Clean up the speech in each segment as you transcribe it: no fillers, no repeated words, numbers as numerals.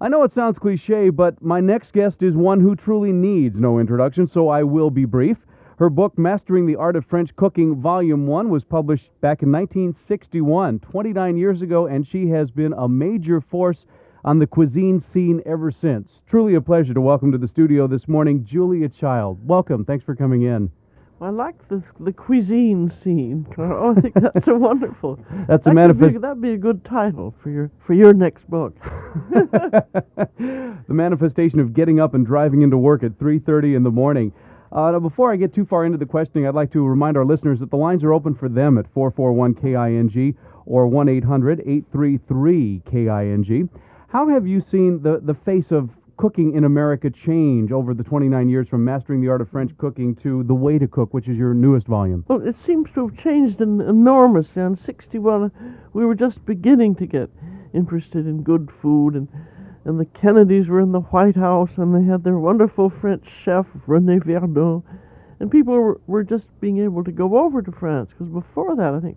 I know it sounds cliche, but my next guest is one who truly needs no introduction, so I will be brief. Her book, Mastering the Art of French Cooking, Volume 1, was published back in 1961, 29 years ago, and she has been a major force on the cuisine scene ever since. Truly a pleasure to welcome to the studio this morning Julia Child. Welcome. Thanks for coming in. I like the cuisine scene, Carl. I think that's a wonderful. That's a manifest. That'd be a good title for your next book. The manifestation of getting up and driving into work at 3:30 in the morning. Now, before I get too far into the questioning, I'd like to remind our listeners that the lines are open for them at 441-KING or 1-800-833-KING. How have you seen the face of cooking in America change over the 29 years from Mastering the Art of French Cooking to The Way to Cook, which is your newest volume? Well, it seems to have changed enormously. In 61, we were just beginning to get interested in good food, and the Kennedys were in the White House, and they had their wonderful French chef, René Verdun, and people were just being able to go over to France, because before that, I think,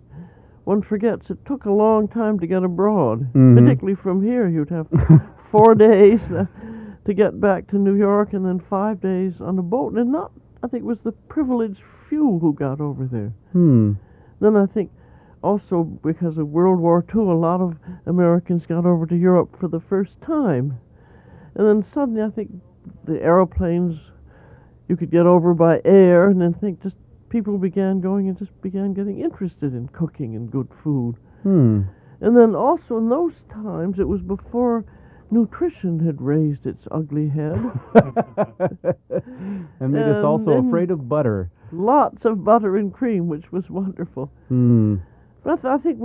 one forgets, it took a long time to get abroad, particularly from here. You'd have 4 days to get back to New York, and then 5 days on a boat, and I think it was the privileged few who got over there. Then I think also because of World War II, a lot of Americans got over to Europe for the first time. And then suddenly I think the aeroplanes, you could get over by air, and then just people began going and just began getting interested in cooking and good food. And then also in those times, it was before nutrition had raised its ugly head. And made us also afraid of butter. Lots of butter and cream, which was wonderful. But I think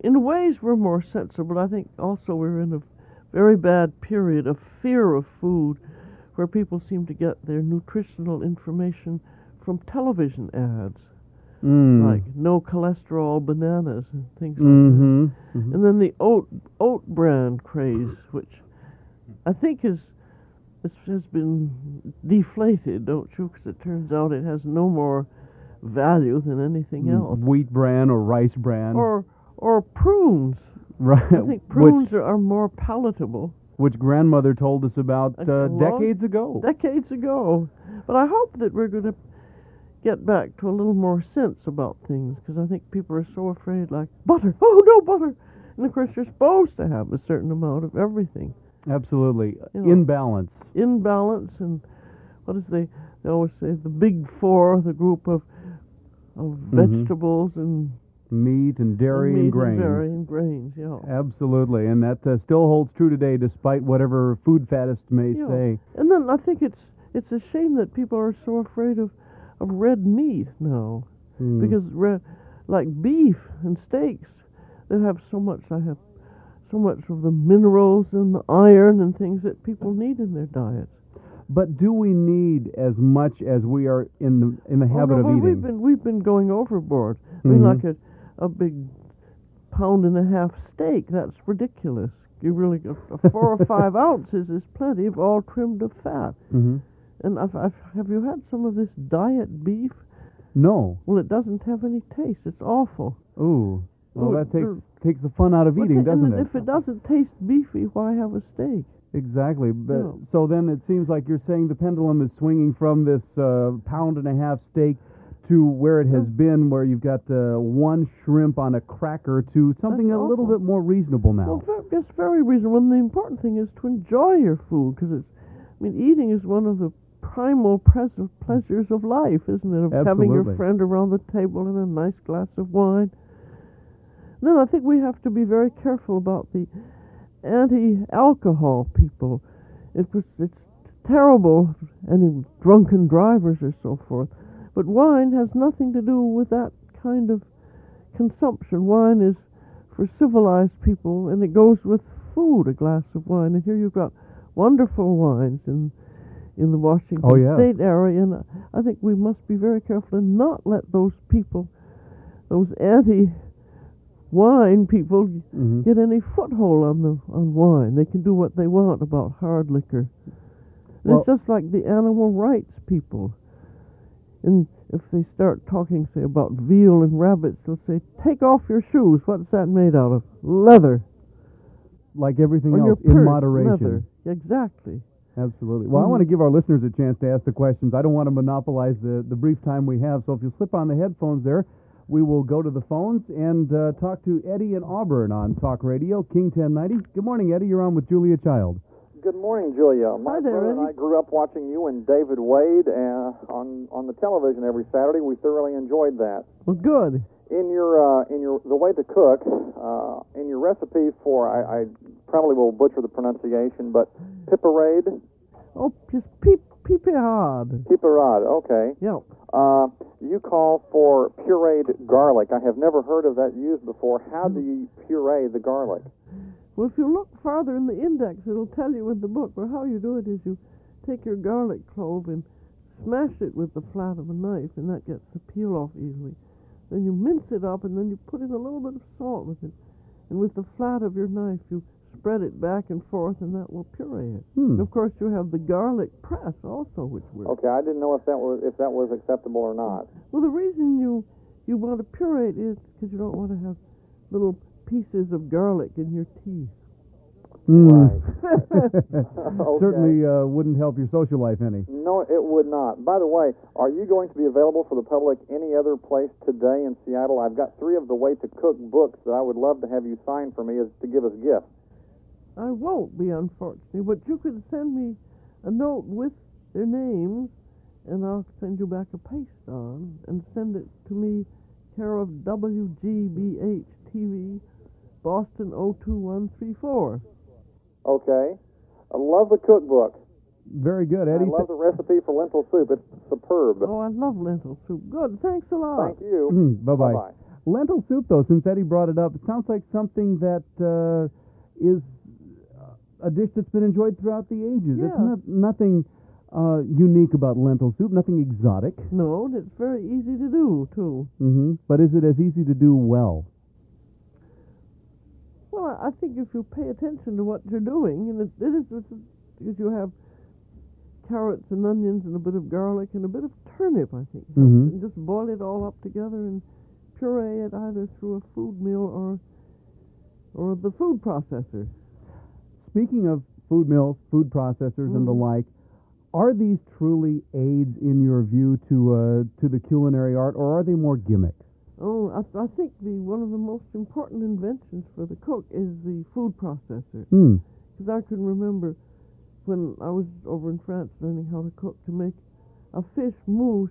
in ways we're more sensible. I think also we're in a very bad period of fear of food, where people seem to get their nutritional information from television ads. Like no cholesterol bananas and things like that. And then the oat brand craze, which I think has been deflated, don't you? Because it turns out it has no more value than anything else. Wheat bran or rice bran. Or prunes. Right. I think prunes are more palatable. Which grandmother told us about decades ago. Decades ago. But I hope that we're going to get back to a little more sense about things, because I think people are so afraid, like, butter, oh no, butter. And of course you're supposed to have a certain amount of everything. Absolutely. In balance. In balance, and what is they always say, the big four, the group of vegetables and meat and dairy and grains. Yeah. Absolutely, and that still holds true today, despite whatever food faddists may say. And then I think it's a shame that people are so afraid of red meat now, because like beef and steaks, they have so much. I have so much of the minerals and the iron and things that people need in their diets. But do we need as much as we are in the habit of eating? We've been going overboard. I mean, like a big pound-and-a-half steak, that's ridiculous. You really 4 or 5 ounces is plenty, of all trimmed of fat. And have you had some of this diet beef? No. Well, it doesn't have any taste. It's awful. Ooh. Well, that takes the fun out of eating, doesn't it? If it doesn't taste beefy, why have a steak? Exactly. But, so then it seems like you're saying the pendulum is swinging from this pound-and-a-half steak to where it has been, where you've got one shrimp on a cracker, to something a little bit more reasonable now. Well, it's very reasonable. And the important thing is to enjoy your food, because eating is one of the primal pleasures of life, isn't it? Of having your friend around the table and a nice glass of wine. Then I think we have to be very careful about the anti-alcohol people. It's terrible, any drunken drivers or so forth. But wine has nothing to do with that kind of consumption. Wine is for civilized people, and it goes with food, a glass of wine. And here you've got wonderful wines in the Washington State area, and I think we must be very careful and not let those people, those anti-wine people, get any foothold on wine. They can do what they want about hard liquor. It's just like the animal rights people. And if they start talking, say, about veal and rabbits, they'll say, take off your shoes. What's that made out of? Leather. Like everything else, in moderation. Leather. Exactly. Absolutely. Well, I want to give our listeners a chance to ask the questions. I don't want to monopolize the brief time we have, so if you'll slip on the headphones there, we will go to the phones and talk to Eddie in Auburn on Talk Radio, King 1090. Good morning, Eddie. You're on with Julia Child. Good morning, Julia. My Hi there, brother and Eddie. I grew up watching you and David Wade on the television every Saturday. We thoroughly enjoyed that. Well, good. In your the way to cook, in your recipe for I probably will butcher the pronunciation, but piperade, Oh, just piperade. piperade. Okay. Yeah. You call for pureed garlic. I have never heard of that used before. How do you puree the garlic? Well, if you look farther in the index, it'll tell you in the book. Well, how you do it is you take your garlic clove and smash it with the flat of a knife, and that gets the peel off easily. Then you mince it up, and then you put in a little bit of salt with it. And with the flat of your knife, you spread it back and forth, and that will puree it. And of course, you have the garlic press also, which works. Okay, I didn't know if that was acceptable or not. Well, the reason you want to puree it is because you don't want to have little pieces of garlic in your teeth. Right. Okay. Certainly wouldn't help your social life any. No, it would not. By the way, are you going to be available for the public any other place today in Seattle? I've got 3 of the Way to Cook books that I would love to have you sign for me as to give as gifts. I won't be, unfortunately, but you could send me a note with their names, and I'll send you back a paste on and send it to me, care of WGBH TV, Boston 02134. Okay. I love the cookbook. Very good, Eddie. I love the recipe for lentil soup. It's superb. Oh, I love lentil soup. Good. Thanks a lot. Thank you. Bye-bye. Bye-bye. Lentil soup, though, since Eddie brought it up, it sounds like something that is a dish that's been enjoyed throughout the ages. Yeah. It's nothing unique about lentil soup, nothing exotic. No, and it's very easy to do, too. But is it as easy to do well? Well, I think if you pay attention to what you're doing, and it is because you have carrots and onions and a bit of garlic and a bit of turnip, I think. And just boil it all up together and puree it either through a food mill or the food processor. Speaking of food mills, food processors, and the like, are these truly aids, in your view, to the culinary art, or are they more gimmicks? Oh, I think one of the most important inventions for the cook is the food processor. Because I can remember when I was over in France learning how to cook, to make a fish mousse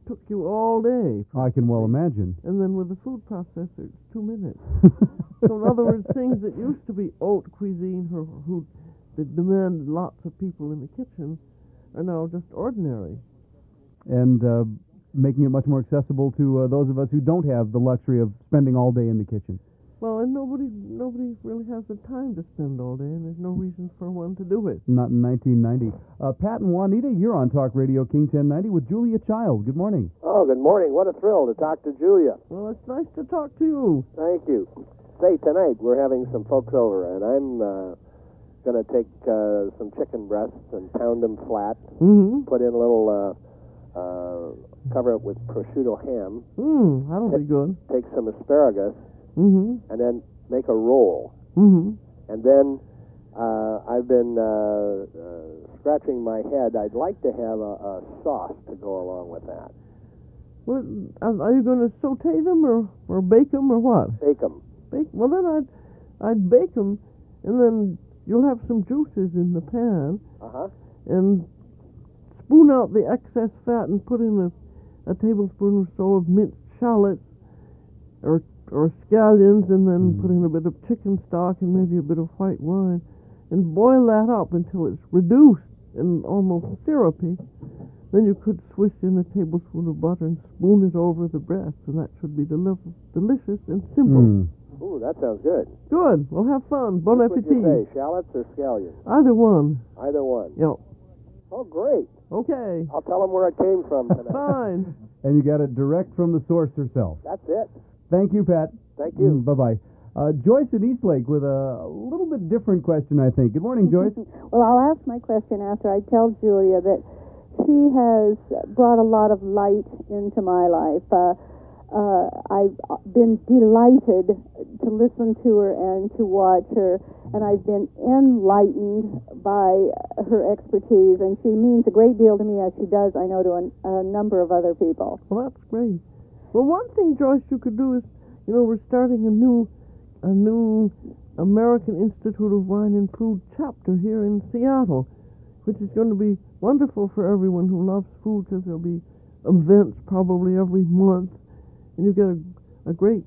took you all day. I can well imagine. And then with the food processor, it's 2 minutes. So in other words, things that used to be haute cuisine, that demanded lots of people in the kitchen, are now just ordinary. And making it much more accessible to those of us who don't have the luxury of spending all day in the kitchen. Well, and nobody really has the time to spend all day, and there's no reason for one to do it. Not in 1990. Pat and Juanita, you're on Talk Radio King 1090 with Julia Child. Good morning. Oh, good morning. What a thrill to talk to Julia. Well, it's nice to talk to you. Thank you. Say, tonight we're having some folks over, and I'm going to take some chicken breasts and pound them flat, put in a little, cover it with prosciutto ham. That'll be good. Take some asparagus, and then make a roll. And then I've been scratching my head. I'd like to have a sauce to go along with that. Well, are you going to saute them or bake them or what? Bake them. Bake? Well, then I'd bake them, and then you'll have some juices in the pan, and spoon out the excess fat and put in a tablespoon or so of minced shallots or scallions, and then put in a bit of chicken stock and maybe a bit of white wine, and boil that up until it's reduced and almost syrupy. Then you could swish in a tablespoon of butter and spoon it over the breast, and that should be delicious and simple. Ooh, that sounds good. Good. Well, have fun. Bon Which would appetit. you say, shallots or scallions? Either one. Either one. Yep. Oh, great. Okay. I'll tell them where it came from tonight. Fine. And you got it direct from the source herself. That's it. Thank you, Pat. Thank you. Bye-bye. Joyce in Eastlake with a little bit different question, I think. Good morning, Joyce. Well, I'll ask my question after I tell Julia that she has brought a lot of light into my life. I've been delighted to listen to her and to watch her, and I've been enlightened by her expertise, and she means a great deal to me, as she does, I know, to a number of other people. Well, that's great. Well, one thing, Joyce, you could do is, we're starting a new American Institute of Wine and Food chapter here in Seattle, which is going to be wonderful for everyone who loves food, because there'll be events probably every month, and you get a great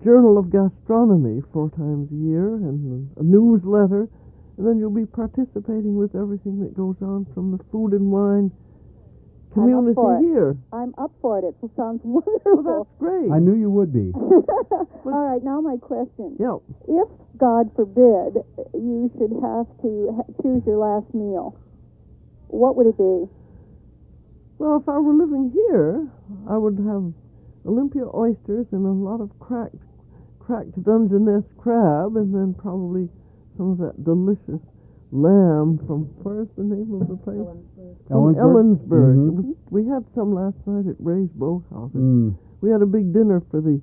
journal of gastronomy 4 times a year, and a newsletter, and then you'll be participating with everything that goes on from the food and wine community here. I'm up for it. It sounds wonderful. Well, that's great. I knew you would be. All right, now my question. Yeah. If, God forbid, you should have to choose your last meal, what would it be? Well, if I were living here, I would have Olympia oysters and a lot of cracked Dungeness crab, and then probably some of that delicious lamb from, where's the name of the place? Ellensburg. Mm-hmm. We had some last night at Ray's Boathouse. Mm. We had a big dinner for the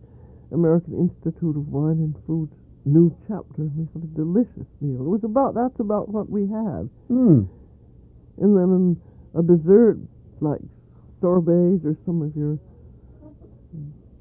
American Institute of Wine and Food's new chapter. We had a delicious meal. That's about what we had. Mm. And then a dessert like sorbets or some of your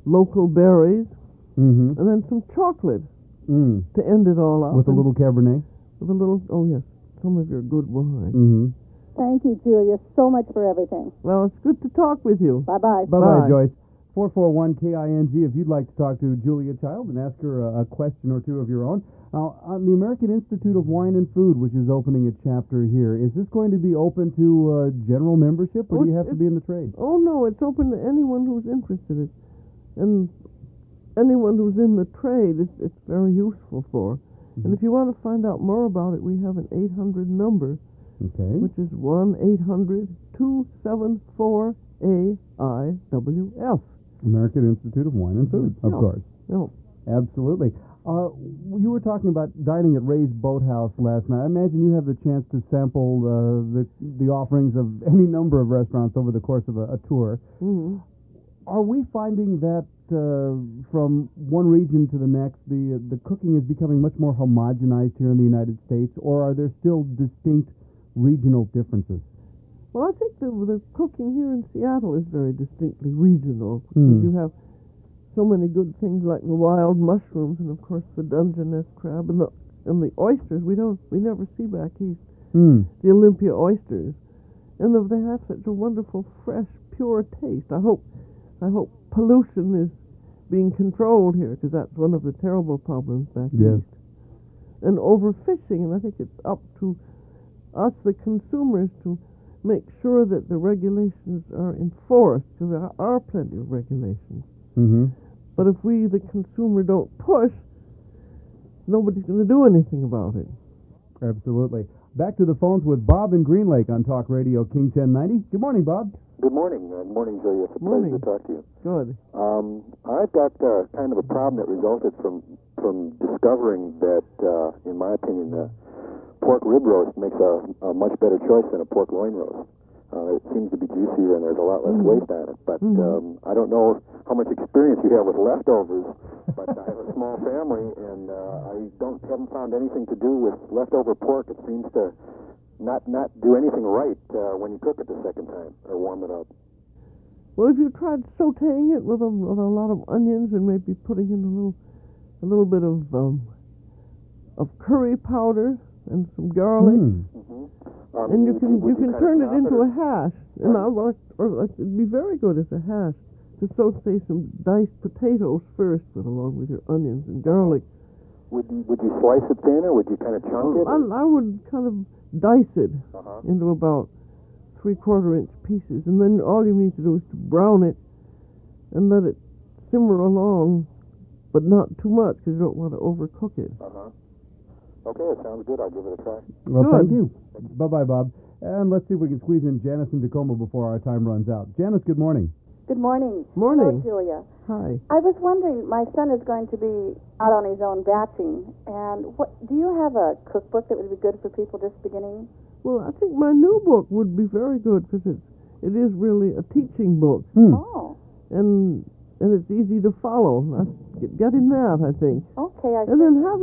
local berries, Mm-hmm. and then some chocolate to end it all up. With a little Cabernet? With a little, oh yes, some of your good wine. Mm-hmm. Thank you, Julia, so much for everything. Well, it's good to talk with you. Bye-bye. Bye-bye, Joyce. 441-KING, if you'd like to talk to Julia Child and ask her a question or two of your own. On the American Institute of Wine and Food, which is opening a chapter here, is this going to be open to general membership, or do you have to be in the trade? Oh, no, it's open to anyone who's interested. And anyone who's in the trade, it's very useful for. Mm-hmm. And if you want to find out more about it, we have an 800 number, which is 1-800-274-AIWF. American Institute of Wine and Food, of course. No. Absolutely. You were talking about dining at Ray's Boathouse last night. I imagine you have the chance to sample the offerings of any number of restaurants over the course of a tour. Mm-hmm. Are we finding that from one region to the next, the cooking is becoming much more homogenized here in the United States, or are there still distinct regional differences? Well, I think the cooking here in Seattle is very distinctly regional, because you have so many good things like the wild mushrooms, and of course the Dungeness crab, and the oysters we never see back east. The Olympia oysters, and they have such a wonderful, fresh, pure taste. I hope pollution is being controlled here, because that's one of the terrible problems back east. And overfishing, and I think it's up to us, the consumers, to make sure that the regulations are enforced, because there are plenty of regulations. Mm-hmm. But if we, the consumer, don't push, nobody's going to do anything about it. Absolutely. Back to the phones with Bob in Green Lake on Talk Radio King 1090. Good morning, Bob. Good morning. Good morning, Julia. It's a pleasure to talk to you. Good. I've got kind of a problem that resulted from discovering that, in my opinion, pork rib roast makes a much better choice than a pork loin roast. It seems to be juicier and there's a lot less waste on it. But I don't know how much experience you have with leftovers, but I have a small family, and I haven't found anything to do with leftover pork. It seems to not do anything right when you cook it the second time or warm it up. Well, if you tried sautéing it with a lot of onions and maybe putting in a little bit of curry powder and some garlic, and you can turn it into a hash. And it'd be very good as a hash to sauté some diced potatoes first, along with your onions and garlic. Would you slice it thin, or would you kind of chunk it? I would kind of dice it into about 3/4-inch pieces, and then all you need to do is to brown it and let it simmer along, but not too much, because you don't want to overcook it. Okay, it sounds good. I'll give it a try. Well, Good. Thank you. Bye-bye, Bob. And let's see if we can squeeze in Janice in Tacoma before our time runs out. Janice, good morning. Good morning. Morning. Hello, Julia. Hi. I was wondering, my son is going to be out on his own batching, and do you have a cookbook that would be good for people just beginning? Well, I think my new book would be very good, because it is really a teaching book. Oh. And it's easy to follow. Get in that, I think. Okay. Okay, I And then have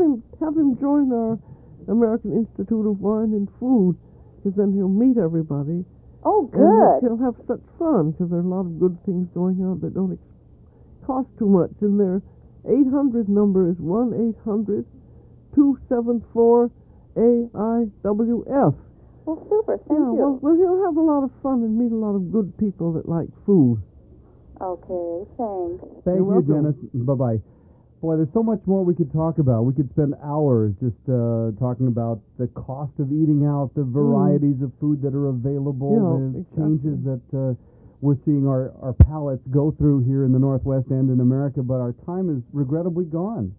him join our American Institute of Wine and Food, because then he'll meet everybody. Oh, And good. he'll have such fun, because there are a lot of good things going on that don't cost too much. And their 800 number is 1-800-274-AIWF. Well, super. Thank you. Well, he'll have a lot of fun and meet a lot of good people that like food. Okay, thanks. Thank You're you, welcome. Dennis. Bye-bye. Boy, there's so much more we could talk about. We could spend hours just talking about the cost of eating out, the varieties of food that are available, the exactly. changes that we're seeing our palates go through here in the Northwest and in America, but our time is regrettably gone.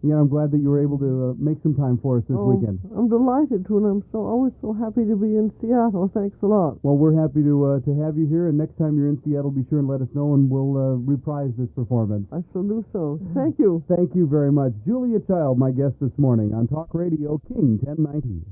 Yeah, I'm glad that you were able to make some time for us this weekend. I'm delighted to, and I'm always so happy to be in Seattle. Thanks a lot. Well, we're happy to have you here, and next time you're in Seattle, be sure and let us know, and we'll reprise this performance. I shall do so. Thank you. Thank you very much. Julia Child, my guest this morning on Talk Radio King 1090.